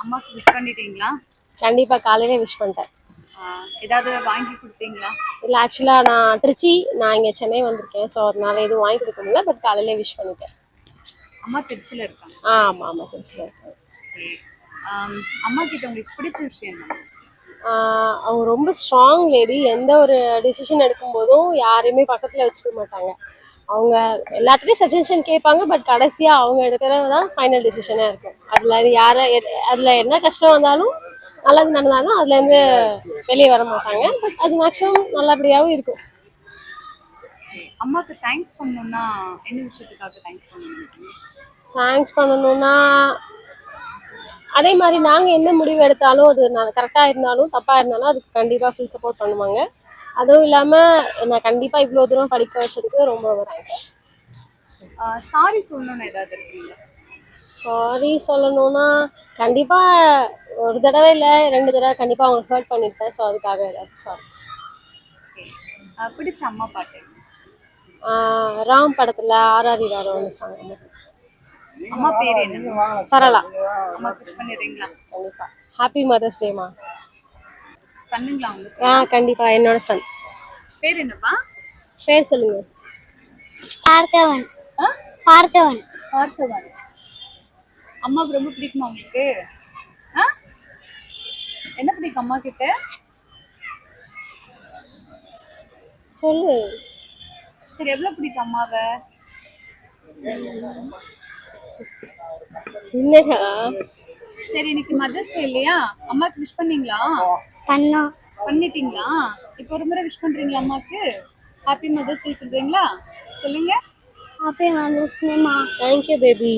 அம்மாக்கு விஷ் பண்ணிட்டீங்களா? கண்டிப்பா காலையிலே விஷ் பண்ணிட்டேன். ஏதாவது வாங்கி கொடுத்தீங்களா? இல்லை ஆக்சுவலாக நான் திருச்சி, நான் இங்கே சென்னை வந்திருக்கேன். ஸோ அதனால எதுவும் வாங்கி கொடுக்க முடியல. பட் காலையிலே விஷ் பண்ணிட்டேன். அம்மா திருச்சியில் இருக்காங்க. ஆமாம் ஆமாம் திருச்சியில் இருக்காங்க. அம்மா கிட்ட உங்களுக்கு பிடிச்ச விஷயம் என்ன? அவங்க ரொம்ப ஸ்ட்ராங் லேடி. எந்த ஒரு டிசிஷன் எடுக்கும்போதும் யாரையுமே பக்கத்தில் வச்சுக்க மாட்டாங்க. அவங்க எல்லாத்துலேயும் சஜஷன் கேட்பாங்க. பட் கடைசியாக அவங்க எடுக்கிறது தான் ஃபைனல் டிசிஷனாக இருக்கும். அதில் என்ன கஷ்டம் வந்தாலும் நல்லது நடந்தாலும் அதுலேருந்து வெளியே வர மாட்டாங்க. பட் அது மேக்ஸிமம் நல்லபடியாகவும் இருக்கும். அம்மாவுக்கு தேங்க்ஸ் பண்ணணும்னா என்ன விஷயத்துக்காக தேங்க்ஸ் பண்ணணும்? தேங்க்ஸ் பண்ணணும்னா அதே மாதிரி நாங்கள் என்ன முடிவு எடுத்தாலும் அது கரெக்டாக இருந்தாலும் தப்பாக இருந்தாலும் அதுக்கு கண்டிப்பாக ஃபுல் சப்போர்ட் பண்ணுவாங்க. அதுவும் இல்லாமல் நான் கண்டிப்பாக இவ்வளோ தூரம் படிக்க வச்சதுக்கு ரொம்ப ரொம்ப தேங்க்ஸ். சாரி சொல்லணும்னு ஏதாவது இருக்குங்களா? சாரி சொல்லணும்னா கண்டிப்பாக ஒரு தடவை இல்லை 2 தடவை கண்டிப்பாக அவங்க ஹர்ட் பண்ணியிருப்பேன். ஸோ அதுக்காக ஏதாவது சாரி. பிடிச்ச அம்மா பாட்டு? ராம் படத்தில் ஆர்ஆர் ராரோன்னு சாங். அம்மா பேர் என்ன? சரளா. அம்மா விஷ் பண்ணிடுறீங்களா? கண்டிப்பாக. Happy mother's டேமா. சன்னுங்களா உங்களுக்கு? கண்டிப்பா என்னோட சன். பேர் என்னப்பா? பேர் சொல்லுங்க. பார்க்கவன். பார்க்கவன். பார்க்கவன். அம்மாவுக்கு ரொம்ப பிடிக்குமா உங்களுக்கு? என்ன பிடிக்கும் அம்மா கிட்ட? சொல்லு. சரி, எவ்வளவு பிடிக்கும் அம்மாவை? இல்லையா? சரி, இன்னைக்கு மதர்ஸ் டே இல்லையா? அம்மாக்கு விஷ் பண்ணீங்களா? பண்ணிட்டீங்களா? இப்போ ஒரு முறை விஷ் பண்றீங்களா அம்மாக்கு? ஹாப்பி மதர்ஸ் டே சொல்றீங்களா? சொல்லுங்க. ஹாப்பி மதர்ஸ் டேமா. Thank you baby.